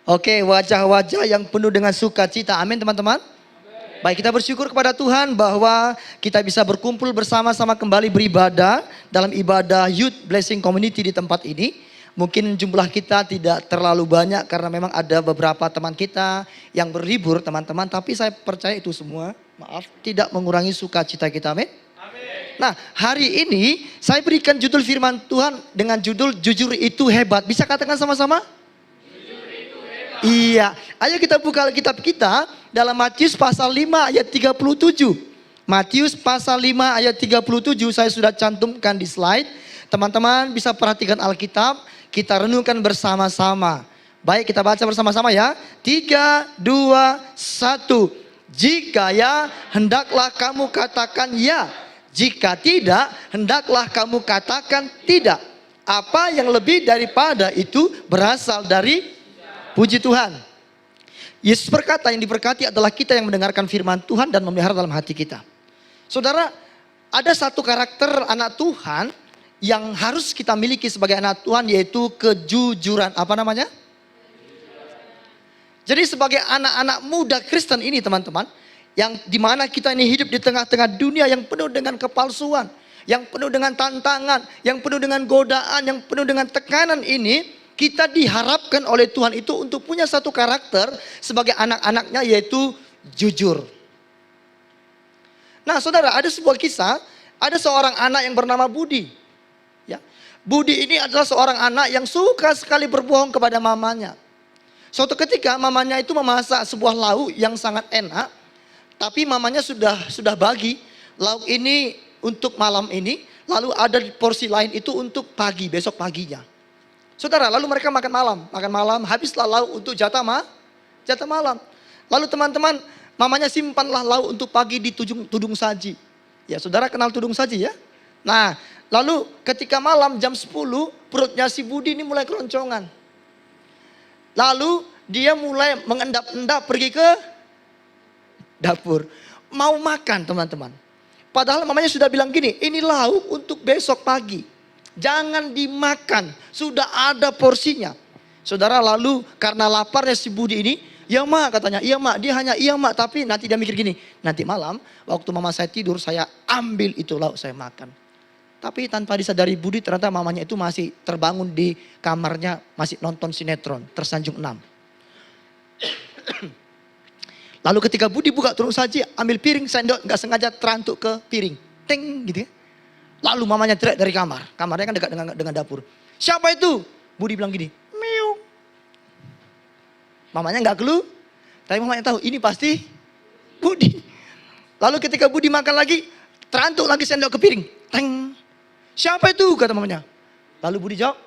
Oke, wajah-wajah yang penuh dengan sukacita. Amin teman-teman. Baik, kita bersyukur kepada Tuhan bahwa kita bisa berkumpul bersama-sama kembali beribadah dalam ibadah Youth Blessing Community di tempat ini. Mungkin jumlah kita tidak terlalu banyak karena memang ada beberapa teman kita yang berlibur teman-teman. Tapi saya percaya itu semua, maaf, tidak mengurangi sukacita kita. Amin. Nah, hari ini saya berikan judul firman Tuhan dengan judul Jujur Itu Hebat. Bisa katakan sama-sama? Iya, ayo kita buka kitab kita dalam Matius pasal 5 ayat 37. Matius pasal 5 ayat 37 saya sudah cantumkan di slide. Teman-teman bisa perhatikan Alkitab, kita renungkan bersama-sama. Baik, kita baca bersama-sama ya. 3, 2, 1. Jika ya, hendaklah kamu katakan ya. Jika tidak, hendaklah kamu katakan tidak. Apa yang lebih daripada itu berasal dari puji Tuhan. Yesus berkata, yang diberkati adalah kita yang mendengarkan firman Tuhan dan memelihara dalam hati kita. Saudara, ada satu karakter anak Tuhan yang harus kita miliki sebagai anak Tuhan, yaitu kejujuran. Apa namanya? Jadi sebagai anak-anak muda Kristen ini teman-teman, yang dimana kita ini hidup di tengah-tengah dunia yang penuh dengan kepalsuan, yang penuh dengan tantangan, yang penuh dengan godaan, yang penuh dengan tekanan ini, kita diharapkan oleh Tuhan itu untuk punya satu karakter sebagai anak-anaknya, yaitu jujur. Nah saudara, ada sebuah kisah, ada seorang anak yang bernama Budi. Ya, Budi ini adalah seorang anak yang suka sekali berbohong kepada mamanya. Suatu ketika mamanya itu memasak sebuah lauk yang sangat enak, tapi mamanya sudah bagi lauk ini untuk malam ini, lalu ada porsi lain itu untuk pagi, besok paginya. Saudara, lalu mereka makan malam, habislah lauk untuk jatah malam. Lalu teman-teman, mamanya simpanlah lauk untuk pagi di tudung saji. Ya, saudara kenal tudung saji ya? Nah, lalu ketika malam jam 10, perutnya si Budi ini mulai keroncongan. Lalu dia mulai mengendap-endap pergi ke dapur. Mau makan teman-teman. Padahal mamanya sudah bilang gini, ini lauk untuk besok pagi. Jangan dimakan, sudah ada porsinya. Saudara, lalu karena laparnya si Budi ini, ya mak katanya, iya mak, dia hanya iya mak, tapi nanti dia mikir gini, nanti malam waktu mama saya tidur saya ambil itu lauk saya makan. Tapi tanpa disadari Budi, ternyata mamanya itu masih terbangun di kamarnya, masih nonton sinetron Tersanjung 6. Lalu ketika Budi buka turun saji, ambil piring, sendok nggak sengaja terantuk ke piring, ting gitu ya. Lalu mamanya teriak dari kamar. Kamarnya kan dekat dengan dapur. Siapa itu? Budi bilang gini, miu. Mamanya nggak clue, tapi mamanya tahu ini pasti Budi. Lalu ketika Budi makan lagi, terantuk lagi sendok ke piring. Teng. Siapa itu? Kata mamanya. Lalu Budi jawab,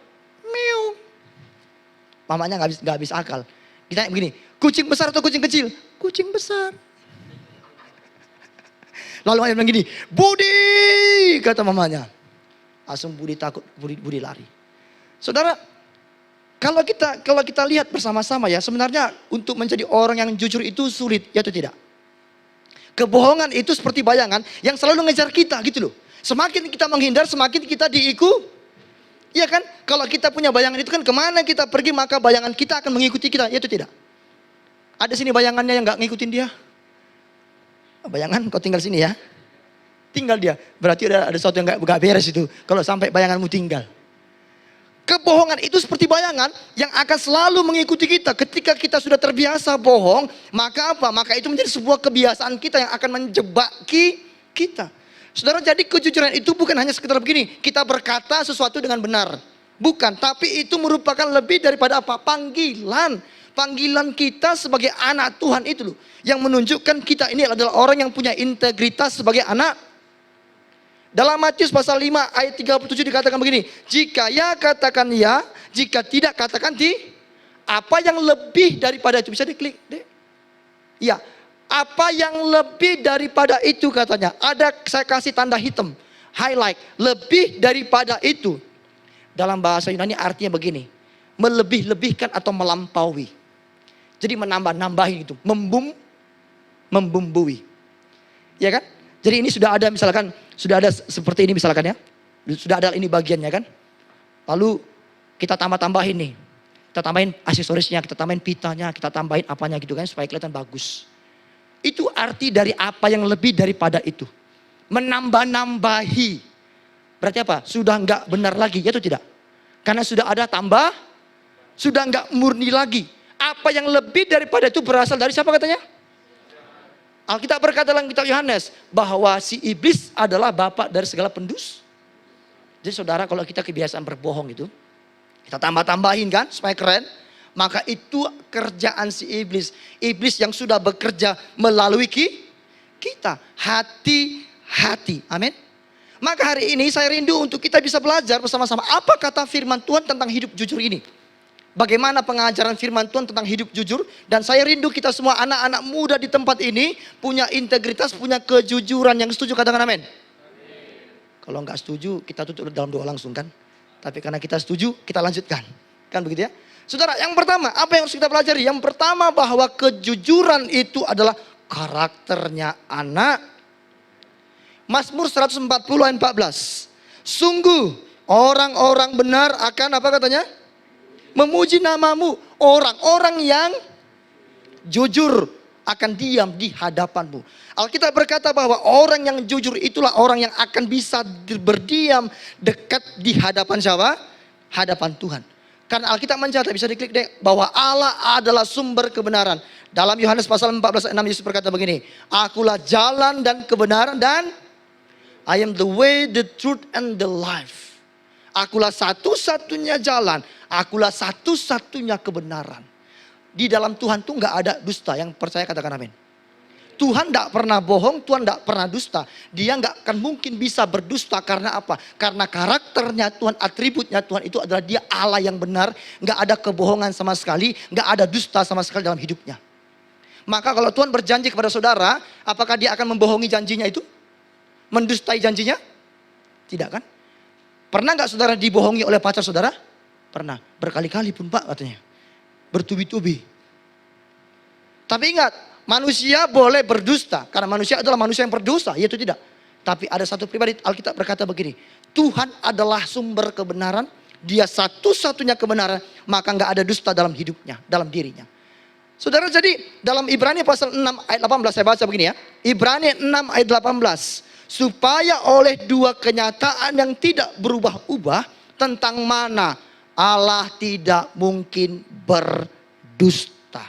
miu. Mamanya nggak habis akal. Ditanya begini, kucing besar atau kucing kecil? Kucing besar. Lalu mamanya bilang gini, Budi, kata mamanya. Langsung Budi takut, Budi lari. Saudara, kalau kita lihat bersama-sama ya, sebenarnya untuk menjadi orang yang jujur itu sulit, ya atau tidak? Kebohongan itu seperti bayangan yang selalu ngejar kita gitu loh. Semakin kita menghindar, semakin kita diikut. Iya kan? Kalau kita punya bayangan itu kan kemana kita pergi, maka bayangan kita akan mengikuti kita, ya atau tidak? Ada sini bayangannya yang gak ngikutin dia? Bayangan kau tinggal sini ya. Tinggal dia. Berarti ada sesuatu yang gak beres itu. Kalau sampai bayanganmu tinggal. Kebohongan itu seperti bayangan yang akan selalu mengikuti kita. Ketika kita sudah terbiasa bohong, maka apa? Maka itu menjadi sebuah kebiasaan kita yang akan menjebak kita. Saudara, jadi kejujuran itu bukan hanya sekedar begini. Kita berkata sesuatu dengan benar. Bukan. Tapi itu merupakan lebih daripada apa? Panggilan. Panggilan kita sebagai anak Tuhan itu loh. Yang menunjukkan kita ini adalah orang yang punya integritas sebagai anak. Dalam Matius pasal 5 ayat 37 dikatakan begini. Jika ya katakan ya, jika tidak katakan apa yang lebih daripada itu. Bisa diklik deh. Ya, apa yang lebih daripada itu katanya. Ada, saya kasih tanda hitam, highlight. Lebih daripada itu. Dalam bahasa Yunani artinya begini. Melebih-lebihkan atau melampaui. Jadi menambah-nambahin itu. Membumbui. Ya kan? Jadi ini sudah ada misalkan, sudah ada seperti ini misalkan ya. Sudah ada ini bagiannya kan. Lalu kita tambah-tambahin nih. Kita tambahin aksesorisnya, kita tambahin pitanya, kita tambahin apanya gitu kan supaya kelihatan bagus. Itu arti dari apa yang lebih daripada itu. Menambah-nambahi. Berarti apa? Sudah enggak benar lagi, ya atau tidak? Karena sudah ada tambah, sudah enggak murni lagi. Apa yang lebih daripada itu berasal dari siapa katanya? Alkitab berkata dalam kitab Yohanes bahwa si iblis adalah bapak dari segala pendus. Jadi saudara, kalau kita kebiasaan berbohong itu, kita tambah-tambahin kan supaya keren. Maka itu kerjaan si iblis. Iblis yang sudah bekerja melalui kita. Hati-hati. Amin. Maka hari ini saya rindu untuk kita bisa belajar bersama-sama. Apa kata firman Tuhan tentang hidup jujur ini? Bagaimana pengajaran firman Tuhan tentang hidup jujur. Dan saya rindu kita semua anak-anak muda di tempat ini punya integritas, punya kejujuran. Yang setuju katakan amin. Kalau nggak setuju kita tutup dalam doa langsung kan. Tapi karena kita setuju kita lanjutkan. Kan begitu ya. Saudara, yang pertama, apa yang harus kita pelajari? Yang pertama bahwa kejujuran itu adalah karakternya anak. Mazmur 140 ayat 14. Sungguh orang-orang benar akan apa katanya? Memuji namamu. Orang-orang yang jujur akan diam di hadapanmu. Alkitab berkata bahwa orang yang jujur itulah orang yang akan bisa berdiam dekat di hadapan siapa? Hadapan Tuhan. Karena Alkitab mencatat, bisa diklik deh, bahwa Allah adalah sumber kebenaran. Dalam Yohanes pasal 14 ayat 6 Yesus berkata begini, akulah jalan dan kebenaran dan I am the way, the truth and the life. Akulah satu-satunya jalan, akulah satu-satunya kebenaran. Di dalam Tuhan tuh nggak ada dusta, yang percaya katakan amin. Tuhan tidak pernah bohong, Tuhan tidak pernah dusta. Dia nggak akan mungkin bisa berdusta karena apa? Karena karakternya Tuhan, atributnya Tuhan itu adalah dia Allah yang benar. Nggak ada kebohongan sama sekali, nggak ada dusta sama sekali dalam hidupnya. Maka kalau Tuhan berjanji kepada saudara, apakah dia akan membohongi janjinya itu? Mendustai janjinya? Tidak kan? Pernah nggak saudara dibohongi oleh pacar saudara? Pernah, berkali-kali pun Pak katanya. Bertubi-tubi. Tapi ingat, manusia boleh berdusta. Karena manusia adalah manusia yang berdosa. Ya itu tidak. Tapi ada satu pribadi, Alkitab berkata begini. Tuhan adalah sumber kebenaran. Dia satu-satunya kebenaran. Maka nggak ada dusta dalam hidupnya. Dalam dirinya. Saudara, jadi dalam Ibrani pasal 6 ayat 18. Saya baca begini ya. Ibrani 6 ayat 18. Supaya oleh dua kenyataan yang tidak berubah-ubah. Tentang mana Allah tidak mungkin berdusta.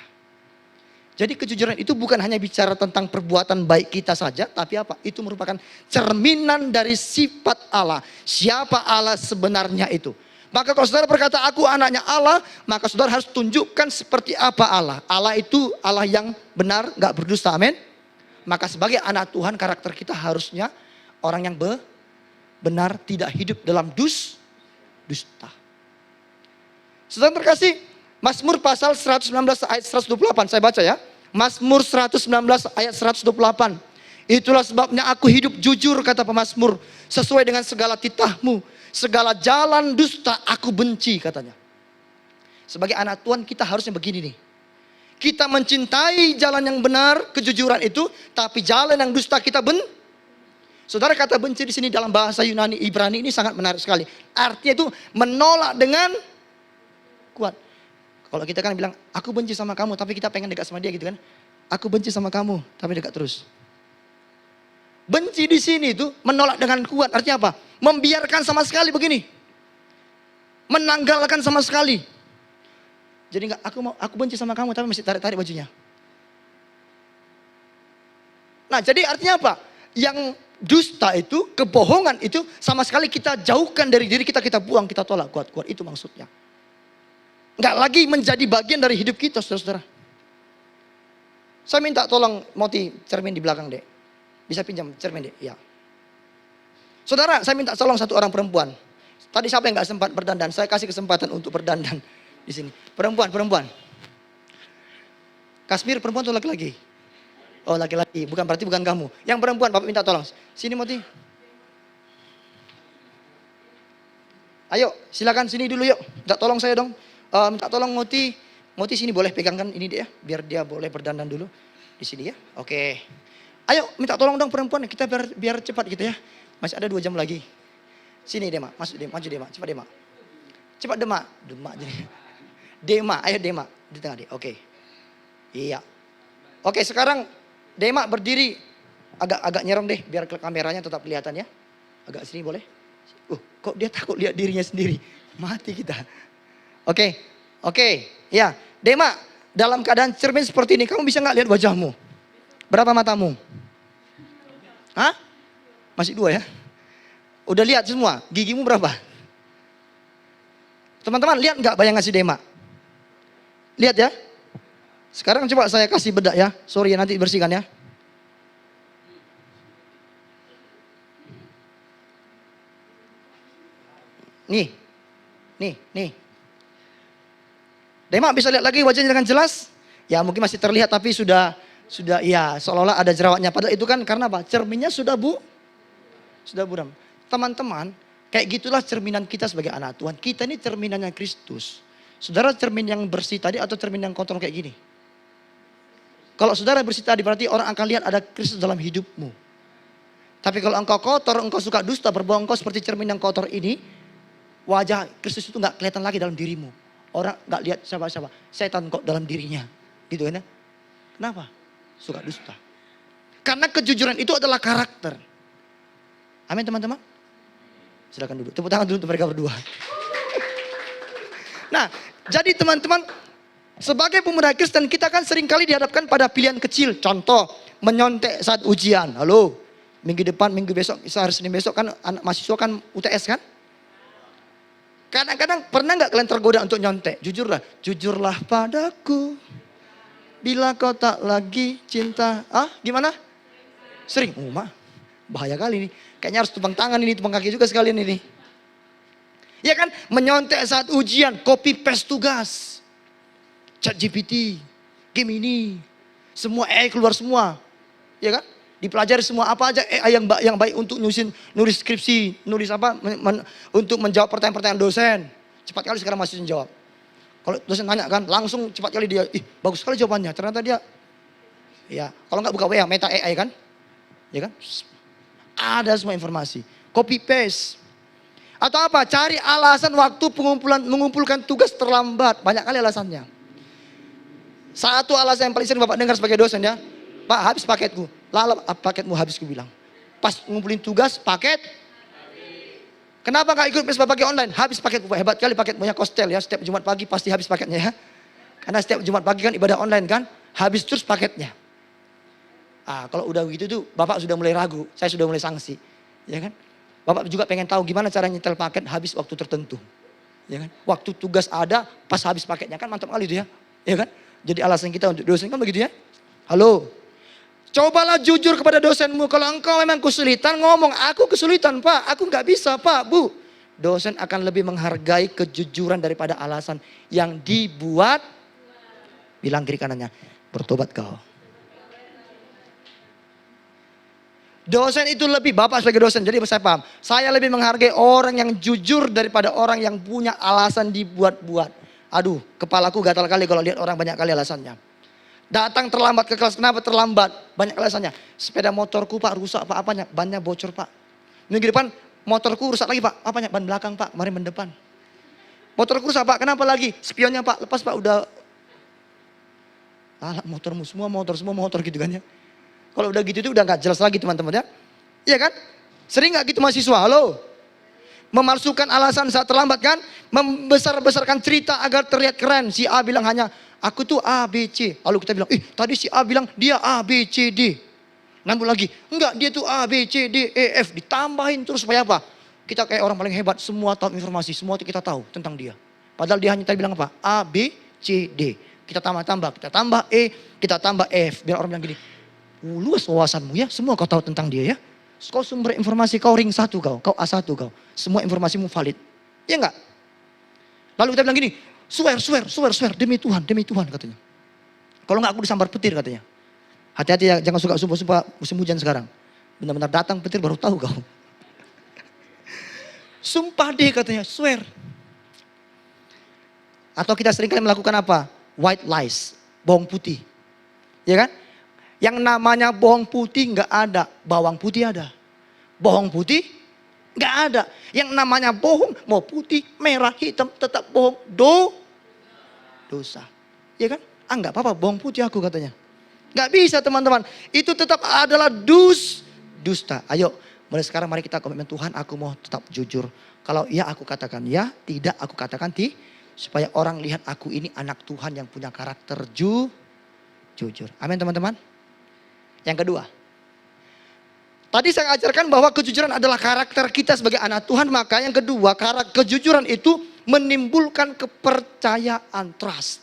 Jadi kejujuran itu bukan hanya bicara tentang perbuatan baik kita saja. Tapi apa? Itu merupakan cerminan dari sifat Allah. Siapa Allah sebenarnya itu. Maka kalau saudara berkata aku anaknya Allah. Maka saudara harus tunjukkan seperti apa Allah. Allah itu Allah yang benar, gak berdusta, amin. Maka sebagai anak Tuhan karakter kita harusnya orang yang benar, tidak hidup dalam dusta. Saudara terkasih, Mazmur pasal 119 ayat 128 saya baca ya. Mazmur 119 ayat 128. Itulah sebabnya aku hidup jujur kata pemazmur, sesuai dengan segala titahmu. Segala jalan dusta aku benci katanya. Sebagai anak Tuhan kita harusnya begini nih. Kita mencintai jalan yang benar, kejujuran itu, tapi jalan yang dusta kita Saudara, kata benci di sini dalam bahasa Yunani Ibrani ini sangat menarik sekali. Artinya itu menolak dengan kuat. Kalau kita kan bilang, aku benci sama kamu, tapi kita pengen dekat sama dia gitu kan. Aku benci sama kamu, tapi dekat terus. Benci di sini itu menolak dengan kuat. Artinya apa? Membiarkan sama sekali begini. Menanggalkan sama sekali. Jadi enggak, aku benci sama kamu, tapi masih tarik-tarik bajunya. Nah, jadi artinya apa? Yang dusta itu, kebohongan itu sama sekali kita jauhkan dari diri kita, kita buang, kita tolak kuat-kuat. Itu maksudnya. Enggak lagi menjadi bagian dari hidup kita, saudara-saudara. Saya minta tolong Moti cermin di belakang dek. Bisa pinjam cermin dek? Ya. Saudara, saya minta tolong satu orang perempuan. Tadi siapa yang enggak sempat berdandan? Saya kasih kesempatan untuk berdandan di sini. Perempuan. Kasmir perempuan atau laki-laki? Oh laki-laki, berarti bukan kamu. Yang perempuan, Bapak minta tolong. Sini Moti. Ayo, silakan sini dulu yuk. Minta tolong saya dong. Minta tolong Moti. Moti sini boleh pegangkan ini dia, biar dia boleh berdandan dulu di sini ya. Oke. Ayo, minta tolong dong perempuan. Kita biar cepat gitu ya. Masih ada 2 jam lagi. Sini deh mak, masuk deh, maju deh mak, cepat deh mak. Cepat deh mak, demak jadi. Dema, ayo Dema di tengah dia. Oke. Iya. Oke, sekarang Dema berdiri agak nyerong deh biar ke kameranya tetap kelihatan ya. Agak sini boleh? Kok dia takut lihat dirinya sendiri? Mati kita. Oke. Ya, Dema, dalam keadaan cermin seperti ini, kamu bisa nggak lihat wajahmu? Berapa matamu? Hah? Masih 2 ya? Udah lihat semua? Gigimu berapa? Teman-teman lihat nggak bayangan si Dema? Lihat ya. Sekarang coba saya kasih bedak ya. Sorry ya, nanti bersihkan ya. Nih. Dema bisa lihat lagi wajahnya dengan jelas? Ya mungkin masih terlihat tapi sudah ya seolah-olah ada jerawatnya. Padahal itu kan karena apa? Cerminnya sudah buram. Teman-teman, kayak gitulah cerminan kita sebagai anak Tuhan. Kita ini cerminannya Kristus. Saudara cermin yang bersih tadi atau cermin yang kotor kayak gini? Kalau saudara bersih tadi berarti orang akan lihat ada Kristus dalam hidupmu. Tapi kalau engkau kotor, engkau suka dusta, berbohong, engkau seperti cermin yang kotor ini, wajah Kristus itu nggak kelihatan lagi dalam dirimu. Orang nggak lihat siapa-siapa. Setan kok dalam dirinya. Gitu kan ya. Kenapa? Suka dusta. Karena kejujuran itu adalah karakter. Amin teman-teman. Silakan duduk. Tepuk tangan dulu untuk mereka berdua. Nah, jadi teman-teman, sebagai pemuda Kristen kita kan seringkali dihadapkan pada pilihan kecil. Contoh, menyontek saat ujian. Halo, minggu depan, minggu besok, hari Senin besok kan anak mahasiswa kan UTS kan? Kadang-kadang pernah nggak kalian tergoda untuk nyontek? Jujurlah padaku. Bila kau tak lagi cinta. Gimana? Sering. Bahaya kali nih. Kayaknya harus tumpang tangan ini, tumpang kaki juga sekalian ini. Ya kan? Menyontek saat ujian, copy paste tugas. ChatGPT, Gemini, semua AI keluar semua. Ya kan? Dipelajari semua apa aja AI yang baik untuk nulis skripsi, nulis apa untuk menjawab pertanyaan-pertanyaan dosen. Cepat kali sekarang mahasiswa jawab. Kalau dosen tanya kan, langsung cepat kali dia, bagus sekali jawabannya. Ternyata dia, ya kalau nggak buka WA, Meta AI kan, ya kan? Ada semua informasi, copy paste. Atau apa? Cari alasan waktu mengumpulkan tugas terlambat. Banyak kali alasannya. Satu alasan yang paling sering Bapak dengar sebagai dosen ya. Pak, habis paketku. Paketmu habis, ku bilang. Pas ngumpulin tugas, paket. Kenapa gak ikut PSBB pakai online? Habis paketku. Hebat kali paketmu ya, Kostel ya. Setiap Jumat pagi pasti habis paketnya ya. Karena setiap Jumat pagi kan ibadah online kan. Habis terus paketnya. Kalau udah begitu tuh Bapak sudah mulai ragu. Saya sudah mulai sanksi. Ya kan? Bapak juga pengen tahu gimana cara nyetel paket habis waktu tertentu. Ya kan? Waktu tugas ada, pas habis paketnya kan mantap kali itu ya. Ya kan? Jadi alasan kita untuk dosen kan begitu ya. Halo. Cobalah jujur kepada dosenmu. Kalau engkau memang kesulitan ngomong, aku kesulitan Pak, aku nggak bisa Pak, Bu. Dosen akan lebih menghargai kejujuran daripada alasan yang dibuat. Bilang kiri kanannya, bertobat kau. Dosen itu lebih, Bapak sebagai dosen, jadi saya paham. Saya lebih menghargai orang yang jujur daripada orang yang punya alasan dibuat-buat. Aduh, kepalaku gatal kali kalau lihat orang banyak kali alasannya. Datang terlambat ke kelas, kenapa terlambat? Banyak alasannya. Sepeda motorku Pak rusak Pak, apanya? Bannya bocor Pak. Minggu depan motorku rusak lagi Pak, apanya? Ban belakang Pak, kemarin ban depan. Motorku rusak Pak, kenapa lagi? Spionnya Pak, lepas Pak udah. Motormu, semua motor gitu kan ya. Kalau udah gitu itu udah gak jelas lagi teman-teman ya. Iya kan? Sering gak gitu mahasiswa? Halo? Memalsukan alasan saat terlambat kan? Membesar-besarkan cerita agar terlihat keren. Si A bilang hanya, aku tuh A, B, C. Lalu kita bilang, tadi si A bilang dia A, B, C, D. Nambah lagi, enggak dia tuh A, B, C, D, E, F. Ditambahin terus supaya apa? Kita kayak orang paling hebat, semua tahu informasi, semua itu kita tahu tentang dia. Padahal dia hanya tadi bilang apa? A, B, C, D. Kita tambah, kita tambah E, kita tambah F. Biar orang bilang gini, luas wawasanmu ya, semua kau tahu tentang dia ya. Kau sumber informasi, kau ring 1 kau A1 kau. Semua informasimu valid. Ya enggak? Lalu kita bilang gini, swear, demi Tuhan katanya. Kalau enggak aku disambar petir katanya. Hati-hati ya, jangan suka sumpah-sumpah musim hujan sekarang. Benar-benar datang petir baru tahu kau. Sumpah deh katanya, swear. Atau kita seringkali melakukan apa? White lies, bohong putih. Ya kan? Yang namanya bohong putih nggak ada, bawang putih ada. Bohong putih nggak ada. Yang namanya bohong mau putih, merah, hitam tetap bohong. dosa. Ya kan? Ah nggak apa-apa, bawang putih aku katanya. Nggak bisa teman-teman. Itu tetap adalah dusta. Ayo, mulai sekarang mari kita komitmen, Tuhan aku mau tetap jujur. Kalau iya aku katakan ya, tidak aku katakan supaya orang lihat aku ini anak Tuhan yang punya karakter jujur. Amin teman-teman. Yang kedua, tadi saya ajarkan bahwa kejujuran adalah karakter kita sebagai anak Tuhan. Maka yang kedua, kejujuran itu menimbulkan kepercayaan, trust.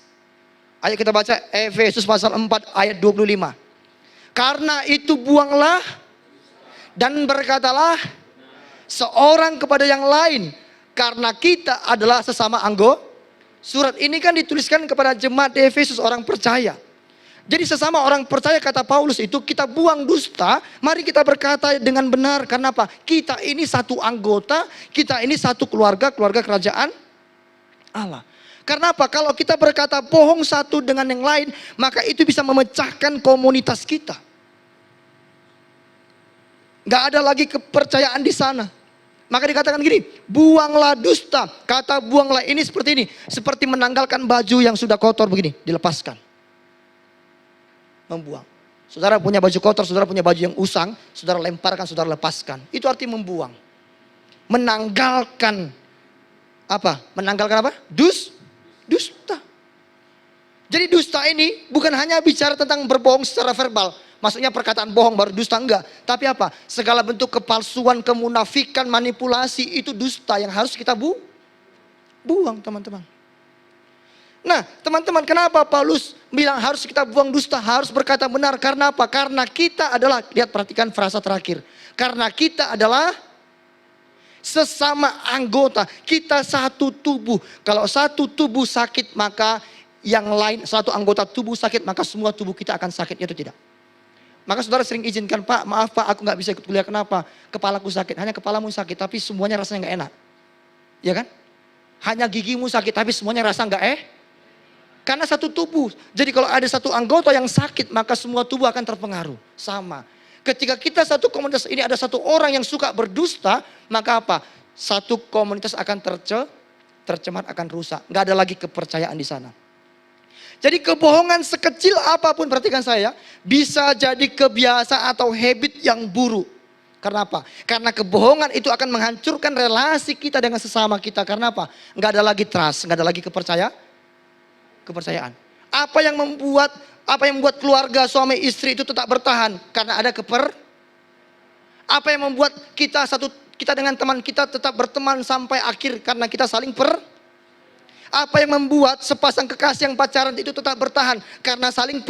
Ayo kita baca Efesus pasal 4 ayat 25. Karena itu buanglah dan berkatalah seorang kepada yang lain. Karena kita adalah sesama anggota. Surat ini kan dituliskan kepada jemaat di Efesus, orang percaya. Jadi sesama orang percaya, kata Paulus itu, kita buang dusta, mari kita berkata dengan benar. Karena apa? Kita ini satu anggota, kita ini satu keluarga kerajaan Allah. Karena apa? Kalau kita berkata bohong satu dengan yang lain, maka itu bisa memecahkan komunitas kita. Gak ada lagi kepercayaan di sana. Maka dikatakan gini, buanglah dusta. Kata buanglah ini seperti ini. Seperti menanggalkan baju yang sudah kotor begini, dilepaskan. Membuang. Saudara punya baju kotor, saudara punya baju yang usang, saudara lemparkan, saudara lepaskan. Itu arti membuang. Menanggalkan apa? Menanggalkan apa? Dusta. Jadi dusta ini bukan hanya bicara tentang berbohong secara verbal. Maksudnya perkataan bohong baru dusta, enggak. Tapi apa? Segala bentuk kepalsuan, kemunafikan, manipulasi itu dusta yang harus kita buang teman-teman. Nah teman-teman, kenapa Paulus bilang harus kita buang dusta, harus berkata benar? Karena apa? Karena kita adalah, lihat perhatikan frasa terakhir. Karena kita adalah sesama anggota, kita satu tubuh. Kalau satu tubuh sakit, maka yang lain, satu anggota tubuh sakit, maka semua tubuh kita akan sakit, itu tidak. Maka saudara sering izinkan, Pak maaf Pak aku gak bisa ikut kuliah, kenapa? Kepalaku sakit, hanya kepalamu sakit tapi semuanya rasanya gak enak. Ya kan? Hanya gigimu sakit tapi semuanya rasa gak karena satu tubuh. Jadi kalau ada satu anggota yang sakit, maka semua tubuh akan terpengaruh. Sama. Ketika kita satu komunitas ini ada satu orang yang suka berdusta, maka apa? Satu komunitas akan tercemar, akan rusak. Gak ada lagi kepercayaan di sana. Jadi kebohongan sekecil apapun, perhatikan saya, bisa jadi kebiasaan atau habit yang buruk. Karena apa? Karena kebohongan itu akan menghancurkan relasi kita dengan sesama kita. Karena apa? Gak ada lagi trust, gak ada lagi kepercayaan. Apa yang membuat keluarga suami istri itu tetap bertahan? Karena ada apa yang membuat kita dengan teman kita tetap berteman sampai akhir? Karena kita saling Apa yang membuat sepasang kekasih yang pacaran itu tetap bertahan? Karena saling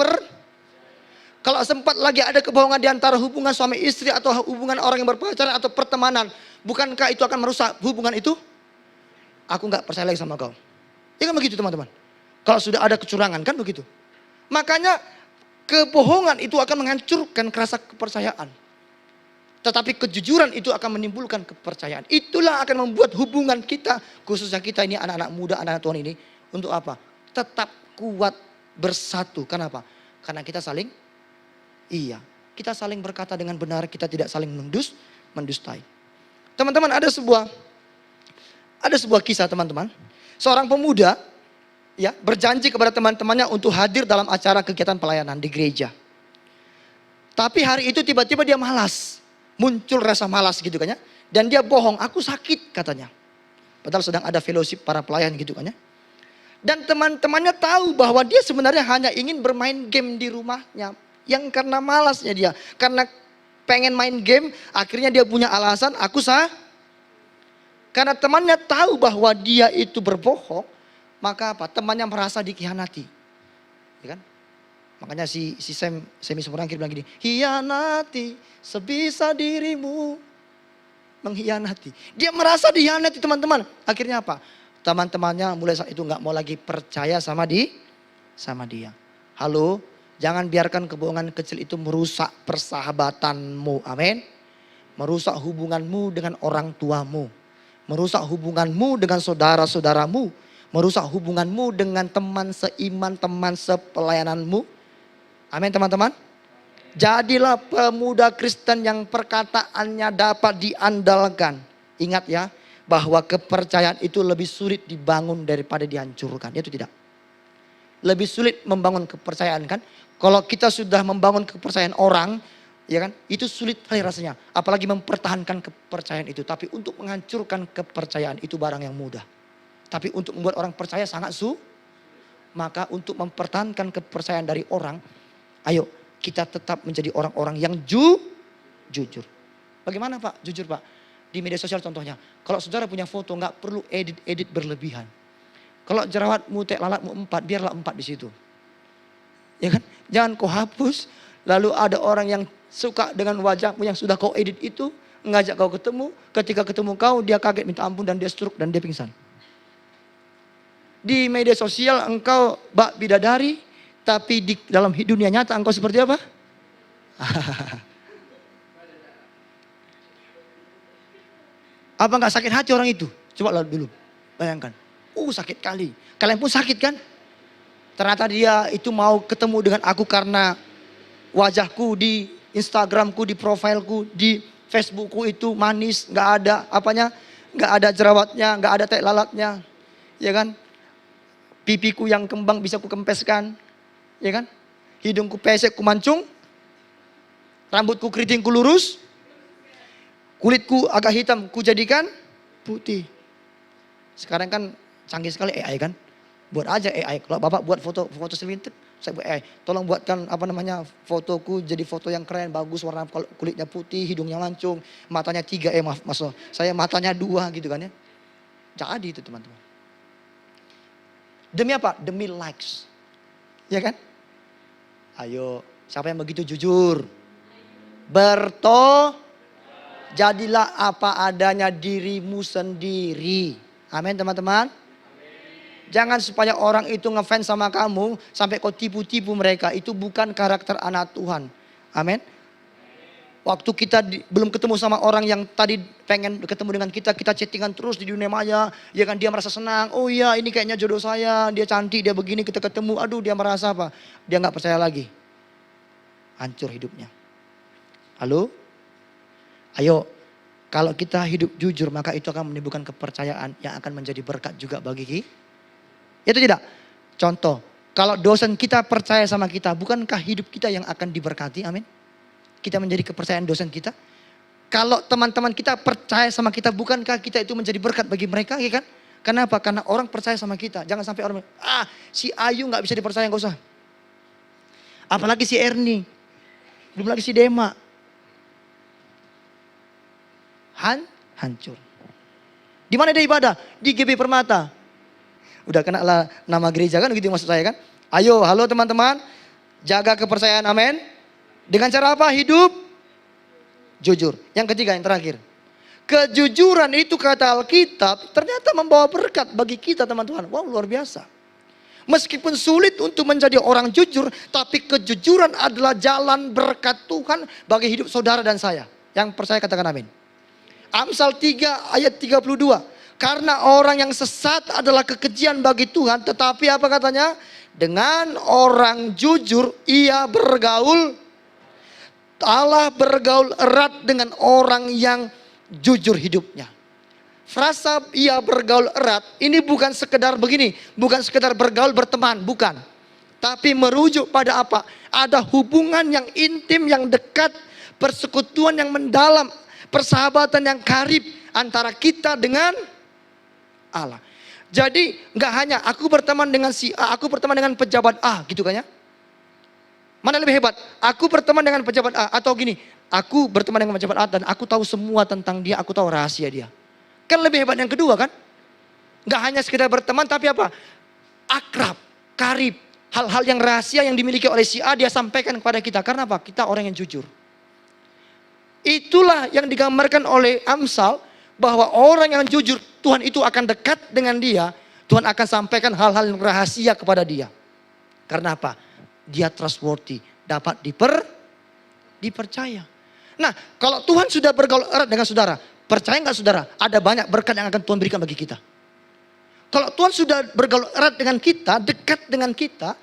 Kalau sempat lagi ada kebohongan di antara hubungan suami istri atau hubungan orang yang berpacaran atau pertemanan, bukankah itu akan merusak hubungan itu? Aku gak percaya lagi sama kau. Ya kan begitu teman-teman. Kalau sudah ada kecurangan kan begitu. Makanya kebohongan itu akan menghancurkan rasa kepercayaan. Tetapi kejujuran itu akan menimbulkan kepercayaan. Itulah akan membuat hubungan kita, khususnya kita ini anak-anak muda, anak-anak Tuhan ini, untuk apa? Tetap kuat bersatu. Kenapa? Karena kita kita saling berkata dengan benar, kita tidak saling mendustai. Teman-teman, ada sebuah kisah teman-teman. Seorang pemuda ya berjanji kepada teman-temannya untuk hadir dalam acara kegiatan pelayanan di gereja. Tapi hari itu tiba-tiba dia malas. Muncul rasa malas gitu kan ya. Dan dia bohong, aku sakit katanya. Padahal sedang ada fellowship para pelayan gitu kan ya. Dan teman-temannya tahu bahwa dia sebenarnya hanya ingin bermain game di rumahnya. Yang karena malasnya dia. Karena pengen main game, akhirnya dia punya alasan, karena temannya tahu bahwa dia itu berbohong, maka apa? Temannya merasa dikhianati. Ya kan? Makanya si Semi Semurangkir bilang gini, hianati sebisa dirimu mengkhianati. Dia merasa dikhianati teman-teman. Akhirnya apa? Teman-temannya mulai saat itu gak mau lagi percaya sama dia. Halo, jangan biarkan kebohongan kecil itu merusak persahabatanmu. Amin. Merusak hubunganmu dengan orang tuamu. Merusak hubunganmu dengan saudara-saudaramu. Merusak hubunganmu dengan teman seiman, teman sepelayananmu. Amin teman-teman. Jadilah pemuda Kristen yang perkataannya dapat diandalkan. Ingat ya, bahwa kepercayaan itu lebih sulit dibangun daripada dihancurkan. Itu tidak. Lebih sulit membangun kepercayaan kan. Kalau kita sudah membangun kepercayaan orang, ya kan, itu sulit kali rasanya. Apalagi mempertahankan kepercayaan itu. Tapi untuk menghancurkan kepercayaan itu barang yang mudah. Tapi untuk membuat orang percaya sangat maka untuk mempertahankan kepercayaan dari orang, ayo kita tetap menjadi orang-orang yang jujur. Bagaimana Pak? Jujur Pak. Di media sosial contohnya. Kalau saudara punya foto nggak perlu edit berlebihan. Kalau jerawatmu, lalatmu 4, biarlah 4 di situ. Ya kan? Jangan kau hapus. Lalu ada orang yang suka dengan wajahmu yang sudah kau edit itu, ngajak kau ketemu. Ketika ketemu kau, dia kaget minta ampun dan dia stroke dan dia pingsan. Di media sosial engkau bak bidadari, tapi di dalam dunia nyata engkau seperti apa? Apa nggak sakit hati orang itu? Coba lihat dulu, bayangkan. Sakit kali. Kalian pun sakit kan? Ternyata dia itu mau ketemu dengan aku karena wajahku di Instagramku, di profilku, di Facebookku itu manis, nggak ada apanya, nggak ada jerawatnya, nggak ada lalatnya, ya kan? Pipiku yang kembang bisa ku kempeskan, ya kan? Hidungku pesek ku mancung, rambutku keriting ku lurus, kulitku agak hitam ku jadikan putih. Sekarang kan canggih sekali AI kan? Buat aja AI. Kalau Bapak buat foto selintir, saya buat AI. Tolong buatkan fotoku jadi foto yang keren, bagus, warna kulitnya putih, hidungnya mancung, matanya 3, maksud saya matanya 2 gitu kan ya. Jadi itu teman-teman. Demi apa? Demi likes. Ya kan? Ayo, siapa yang begitu jujur? Jadilah apa adanya dirimu sendiri. Amin teman-teman. Jangan supaya orang itu ngefans sama kamu sampai kau tipu-tipu mereka. Itu bukan karakter anak Tuhan. Amin. Waktu kita belum ketemu sama orang yang tadi pengen ketemu dengan kita chattingan terus di dunia maya. Ya kan, dia merasa senang. Oh iya, ini kayaknya jodoh saya. Dia cantik, dia begini, kita ketemu. Aduh, dia merasa apa? Dia gak percaya lagi. Hancur hidupnya. Halo? Ayo, kalau kita hidup jujur maka itu akan menimbulkan kepercayaan yang akan menjadi berkat juga bagi kita. Itu tidak? Contoh, kalau dosen kita percaya sama kita, bukankah hidup kita yang akan diberkati? Amin. Kita menjadi kepercayaan dosen kita. Kalau teman-teman kita percaya sama kita, bukankah kita itu menjadi berkat bagi mereka, ya kan? Kenapa? Karena orang percaya sama kita. Jangan sampai orang si Ayu gak bisa dipercaya, gak usah. Apalagi si Erni. Belum lagi si Dema. Hancur. Di mana dia ibadah? Di GB Permata. Udah kena lah nama gereja kan, gitu maksud saya kan. Ayo, halo teman-teman. Jaga kepercayaan, amin. Dengan cara apa? Hidup jujur. Yang ketiga, yang terakhir. Kejujuran itu kata Alkitab ternyata membawa berkat bagi kita teman-teman. Wow, luar biasa. Meskipun sulit untuk menjadi orang jujur, tapi kejujuran adalah jalan berkat Tuhan bagi hidup saudara dan saya. Yang percaya katakan amin. Amsal 3 ayat 32. Karena orang yang sesat adalah kekejian bagi Tuhan. Tetapi apa katanya? Dengan orang jujur ia bergaul. Allah bergaul erat dengan orang yang jujur hidupnya. Frasa ia bergaul erat ini bukan sekedar begini. Bukan sekedar bergaul berteman, bukan. Tapi merujuk pada apa? Ada hubungan yang intim, yang dekat. Persekutuan yang mendalam. Persahabatan yang karib antara kita dengan Allah. Jadi nggak hanya aku berteman dengan si A, aku berteman dengan pejabat A gitu kan ya. Mana lebih hebat? Aku berteman dengan pejabat A atau gini, aku berteman dengan pejabat A dan aku tahu semua tentang dia, aku tahu rahasia dia. Kan lebih hebat yang kedua kan? Nggak hanya sekedar berteman tapi apa? Akrab, karib. Hal-hal yang rahasia yang dimiliki oleh si A dia sampaikan kepada kita. Karena apa? Kita orang yang jujur. Itulah yang digambarkan oleh Amsal bahwa orang yang jujur Tuhan itu akan dekat dengan dia. Tuhan akan sampaikan hal-hal yang rahasia kepada dia. Karena apa? Dia trustworthy, dapat dipercaya. Nah, kalau Tuhan sudah bergaul erat dengan saudara, percaya nggak saudara? Ada banyak berkat yang akan Tuhan berikan bagi kita. Kalau Tuhan sudah bergaul erat dengan kita, dekat dengan kita,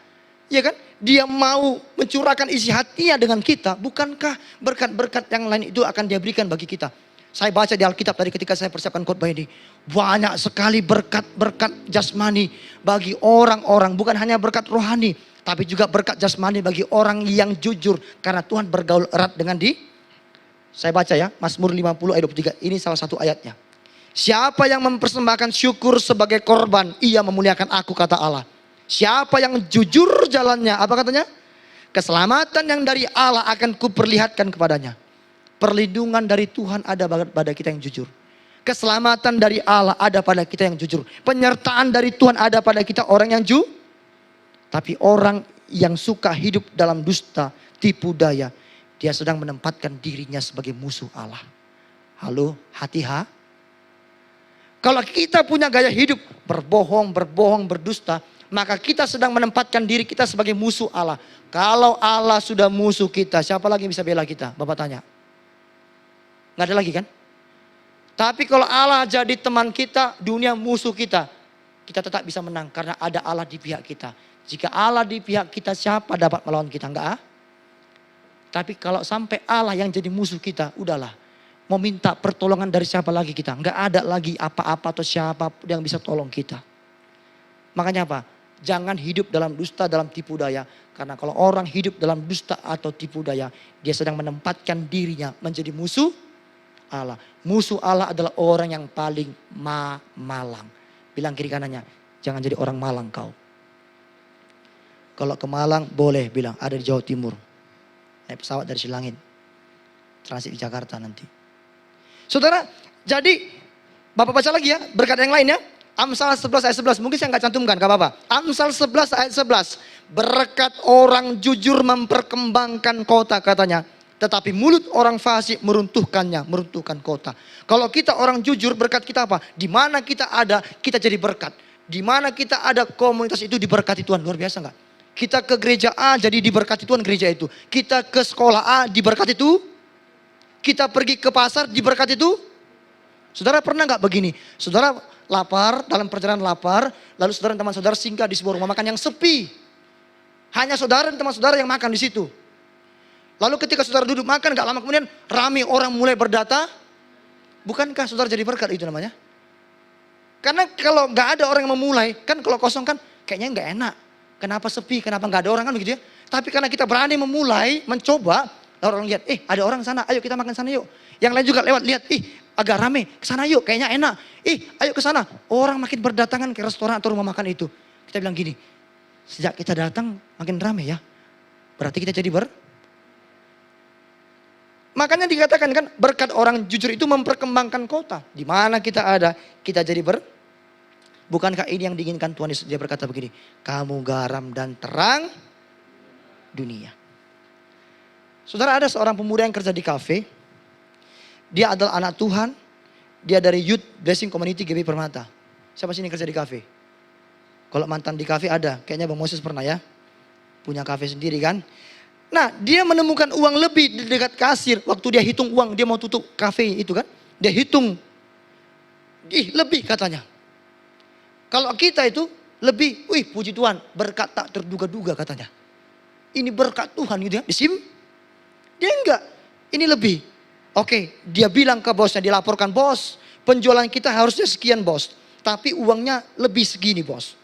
ya kan? Dia mau mencurahkan isi hatinya dengan kita, bukankah berkat-berkat yang lain itu akan dia berikan bagi kita? Saya baca di Alkitab tadi ketika saya persiapkan khotbah ini. Banyak sekali berkat-berkat jasmani bagi orang-orang. Bukan hanya berkat rohani. Tapi juga berkat jasmani bagi orang yang jujur. Karena Tuhan bergaul erat dengan saya baca ya, Mazmur 50 ayat 23. Ini salah satu ayatnya. Siapa yang mempersembahkan syukur sebagai korban, ia memuliakan aku, kata Allah. Siapa yang jujur jalannya, apa katanya? Keselamatan yang dari Allah akan kuperlihatkan kepadanya. Perlindungan dari Tuhan ada pada kita yang jujur. Keselamatan dari Allah ada pada kita yang jujur. Penyertaan dari Tuhan ada pada kita orang yang Tapi orang yang suka hidup dalam dusta, tipu daya, dia sedang menempatkan dirinya sebagai musuh Allah. Halo, hati-hati. Kalau kita punya gaya hidup berbohong, berdusta, maka kita sedang menempatkan diri kita sebagai musuh Allah. Kalau Allah sudah musuh kita, siapa lagi yang bisa bela kita? Bapak tanya. Nggak ada lagi kan? Tapi kalau Allah jadi teman kita, dunia musuh kita tetap bisa menang karena ada Allah di pihak kita. Jika Allah di pihak kita, siapa dapat melawan kita? Enggak. Tapi kalau sampai Allah yang jadi musuh kita, udahlah. Mau minta pertolongan dari siapa lagi kita? Enggak ada lagi apa-apa atau siapa yang bisa tolong kita. Makanya apa? Jangan hidup dalam dusta, dalam tipu daya. Karena kalau orang hidup dalam dusta atau tipu daya, dia sedang menempatkan dirinya menjadi musuh Allah. Musuh Allah adalah orang yang paling malang. Bilang kiri kanannya, jangan jadi orang malang kau. Kalau ke Malang boleh bilang, ada di Jawa Timur. Naik pesawat dari Silangit. Transit di Jakarta nanti. Saudara, jadi Bapak baca lagi ya, berkat yang lain ya. Amsal 11 ayat 11, mungkin saya nggak cantumkan, gak apa-apa. Amsal 11 ayat 11. Berkat orang jujur memperkembangkan kota, katanya. Tetapi mulut orang fasik meruntuhkan kota. Kalau kita orang jujur, berkat kita apa? Di mana kita ada, kita jadi berkat. Di mana kita ada, komunitas itu diberkati Tuhan. Luar biasa nggak? Kita ke gereja A, jadi diberkati Tuhan gereja itu. Kita ke sekolah A, diberkati itu. Kita pergi ke pasar, diberkati itu. Saudara pernah nggak begini? Saudara lapar, dalam perjalanan lapar, lalu saudara dan teman saudara singgah di sebuah rumah makan yang sepi. Hanya saudara dan teman saudara yang makan di situ. Lalu ketika saudara duduk makan, gak lama kemudian ramai orang mulai berdata. Bukankah saudara jadi berkat itu namanya? Karena kalau gak ada orang yang memulai, kan kalau kosong kan kayaknya gak enak. Kenapa sepi, kenapa gak ada orang kan begitu ya. Tapi karena kita berani memulai, mencoba, lalu orang lihat, ada orang sana, ayo kita makan sana yuk. Yang lain juga lewat, lihat, agak rame, kesana yuk, kayaknya enak. Ayo ke sana. Orang makin berdatangan ke restoran atau rumah makan itu. Kita bilang gini, sejak kita datang makin rame ya. Berarti kita jadi Makanya dikatakan kan berkat orang jujur itu memperkembangkan kota. Di mana kita ada, kita jadi Bukankah ini yang diinginkan Tuhan Yesus? Dia berkata begini, kamu garam dan terang dunia. Saudara, ada seorang pemuda yang kerja di kafe. Dia adalah anak Tuhan. Dia dari Youth Blessing Community GB Permata. Siapa sini kerja di kafe? Kalau mantan di kafe ada, kayaknya Bang Moses pernah ya. Punya kafe sendiri kan. Nah, dia menemukan uang lebih di dekat kasir. Waktu dia hitung uang, dia mau tutup kafe itu kan. Dia hitung. Lebih katanya. Kalau kita itu lebih, puji Tuhan, berkat tak terduga-duga katanya. Ini berkat Tuhan gitu ya. Dia enggak, ini lebih. Oke, dia bilang ke bosnya, dilaporkan, bos, penjualan kita harusnya sekian bos. Tapi uangnya lebih segini bos.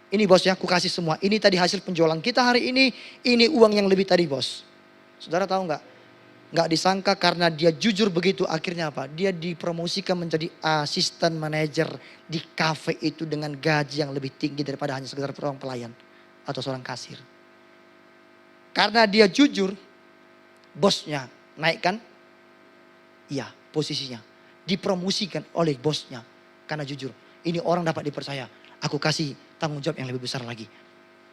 Ini bos ya, aku kasih semua. Ini tadi hasil penjualan kita hari ini uang yang lebih tadi bos. Saudara tahu nggak? Nggak disangka karena dia jujur begitu, akhirnya apa? Dia dipromosikan menjadi asisten manajer di kafe itu dengan gaji yang lebih tinggi daripada hanya sekedar seorang pelayan atau seorang kasir. Karena dia jujur, bosnya naikkan, iya posisinya. Dipromosikan oleh bosnya karena jujur. Ini orang dapat dipercaya. Aku kasih tanggung jawab yang lebih besar lagi.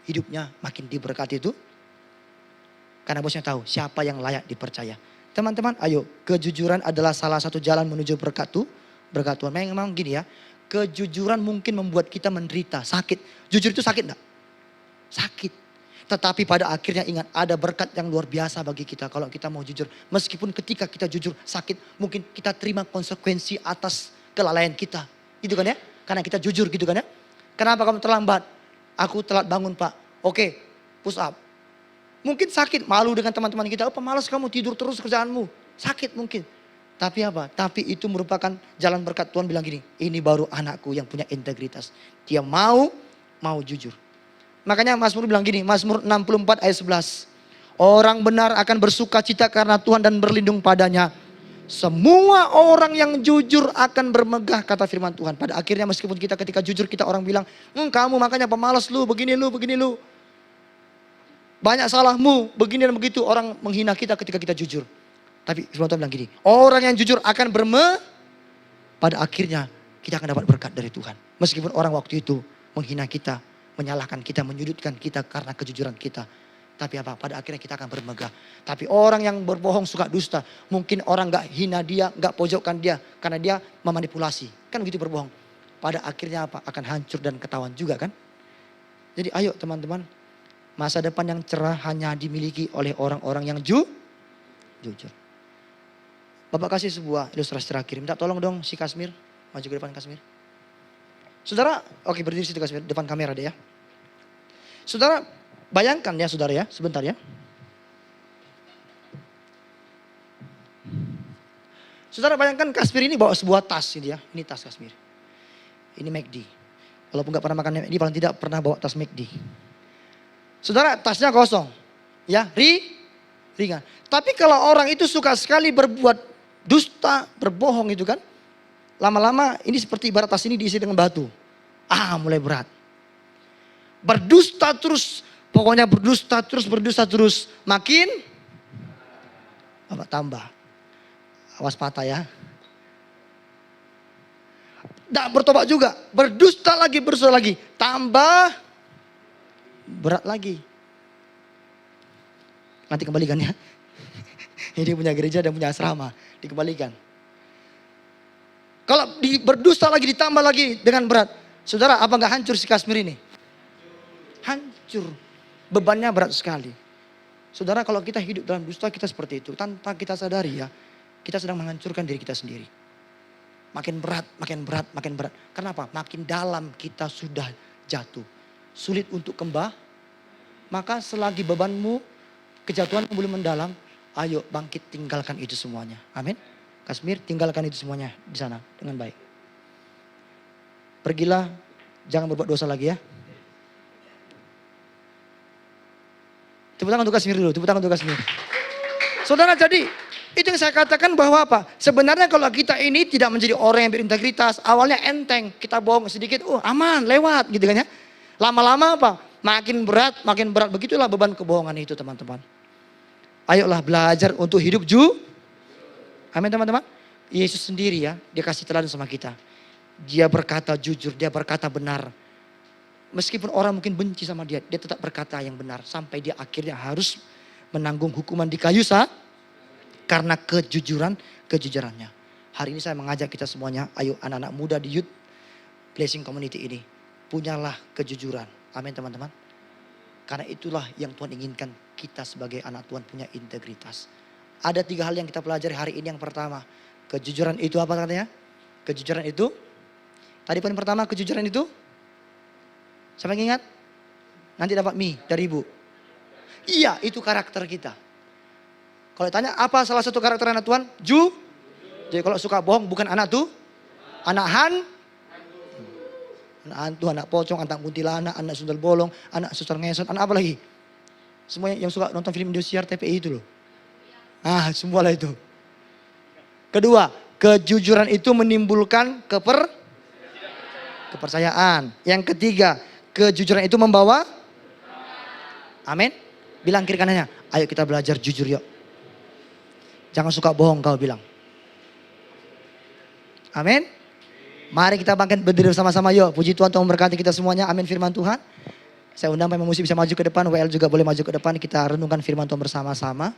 Hidupnya makin diberkati itu. Karena bosnya tahu siapa yang layak dipercaya. Teman-teman, ayo, kejujuran adalah salah satu jalan menuju berkat Tuhan. Memang gini ya, kejujuran mungkin membuat kita menderita, sakit. Jujur itu sakit enggak? Sakit. Tetapi pada akhirnya ingat, ada berkat yang luar biasa bagi kita kalau kita mau jujur. Meskipun ketika kita jujur sakit, mungkin kita terima konsekuensi atas kelalaian kita. Gitu kan ya? Karena kita jujur gitu kan ya? Kenapa kamu terlambat? Aku telat bangun pak. Oke, push up. Mungkin sakit, malu dengan teman-teman kita. Oh pemalas kamu tidur terus kerjaanmu. Sakit mungkin. Tapi apa? Tapi itu merupakan jalan berkat. Tuhan bilang gini, ini baru anakku yang punya integritas. Dia mau jujur. Makanya Mazmur bilang gini, Mazmur 64 ayat 11. Orang benar akan bersuka cita karena Tuhan dan berlindung padanya. Semua orang yang jujur akan bermegah, kata firman Tuhan. Pada akhirnya meskipun kita ketika jujur kita orang bilang, kamu makanya pemalas lu, begini lu. Banyak salahmu, begini dan begitu. Orang menghina kita ketika kita jujur. Tapi firman Tuhan bilang gini, orang yang jujur akan pada akhirnya kita akan dapat berkat dari Tuhan. Meskipun orang waktu itu menghina kita, menyalahkan kita, menyudutkan kita karena kejujuran kita. Tapi apa? Pada akhirnya kita akan bermegah. Tapi orang yang berbohong suka dusta. Mungkin orang gak hina dia, gak pojokkan dia. Karena dia memanipulasi. Kan begitu berbohong. Pada akhirnya apa? Akan hancur dan ketahuan juga kan. Jadi ayo teman-teman. Masa depan yang cerah hanya dimiliki oleh orang-orang yang jujur. Bapak kasih sebuah ilustrasi terakhir. Minta tolong dong si Kasmir. Maju ke depan Kasmir. Saudara, oke berdiri situ Kasmir. Depan kamera deh ya. Saudara, bayangkan ya saudara ya, sebentar ya. Saudara bayangkan Kasmir ini bawa sebuah tas ini ya. Ini tas Kasmir. Ini McD. Walaupun gak pernah makan McD, paling tidak pernah bawa tas McD. Saudara, tasnya kosong. Ya, ringan. Tapi kalau orang itu suka sekali berbuat dusta, berbohong itu kan. Lama-lama ini seperti ibarat tas ini diisi dengan batu. Mulai berat. Berdusta terus. Pokoknya berdusta terus. Makin tambah. Awas patah ya. Tidak bertobat juga. Berdusta lagi. Tambah berat lagi. Nanti kembalikan ya. Ini punya gereja dan punya asrama. Dikembalikan. Kalau berdusta lagi ditambah lagi dengan berat. Saudara, apa gak hancur si Kasmir ini? Hancur. Bebannya berat sekali. Saudara, kalau kita hidup dalam dusta kita seperti itu. Tanpa kita sadari ya. Kita sedang menghancurkan diri kita sendiri. Makin berat. Kenapa? Makin dalam kita sudah jatuh. Sulit untuk kembali. Maka selagi bebanmu, kejatuhanmu belum mendalam. Ayo bangkit tinggalkan itu semuanya. Amin. Kasmir tinggalkan itu semuanya di sana dengan baik. Pergilah, jangan berbuat dosa lagi ya. Tepuk tangan untuk Kasmir dulu, Saudara, jadi itu yang saya katakan bahwa apa? Sebenarnya kalau kita ini tidak menjadi orang yang berintegritas, awalnya enteng, kita bohong sedikit, aman, lewat gitu kan ya. Lama-lama apa? Makin berat. Begitulah beban kebohongan itu teman-teman. Ayolah belajar untuk hidup amin teman-teman. Yesus sendiri ya, dia kasih teladan sama kita. Dia berkata jujur, dia berkata benar. Meskipun orang mungkin benci sama dia, dia tetap berkata yang benar. Sampai dia akhirnya harus menanggung hukuman di kayu karena kejujurannya. Hari ini saya mengajak kita semuanya, ayo anak-anak muda di Youth Blessing Community ini. Punyalah kejujuran. Amin teman-teman. Karena itulah yang Tuhan inginkan, kita sebagai anak Tuhan punya integritas. Ada 3 hal yang kita pelajari hari ini. Yang pertama, kejujuran itu apa katanya? Kejujuran itu, tadi poin pertama kejujuran itu, siapa yang ingat? Nanti dapat mie dari ibu. Iya, itu karakter kita. Kalau ditanya apa salah satu karakter anak Tuhan? Jadi kalau suka bohong bukan anak tuh, anak hantu, anak pocong, anak kuntilanak, anak sundel bolong, anak suster ngesot, anak apa lagi? Semuanya yang suka nonton film Indosiar TPI itu loh. Semua lah itu. Kedua, kejujuran itu menimbulkan kepercayaan. Yang ketiga, kejujuran itu membawa amin. Bilang kiri kanannya, ayo kita belajar jujur yuk. Jangan suka bohong kau bilang. Amin. Mari kita bangkit berdiri bersama-sama yuk. Puji Tuhan memberkati kita semuanya. Amin firman Tuhan. Saya undang pemain musik bisa maju ke depan. WL juga boleh maju ke depan. Kita renungkan firman Tuhan bersama-sama.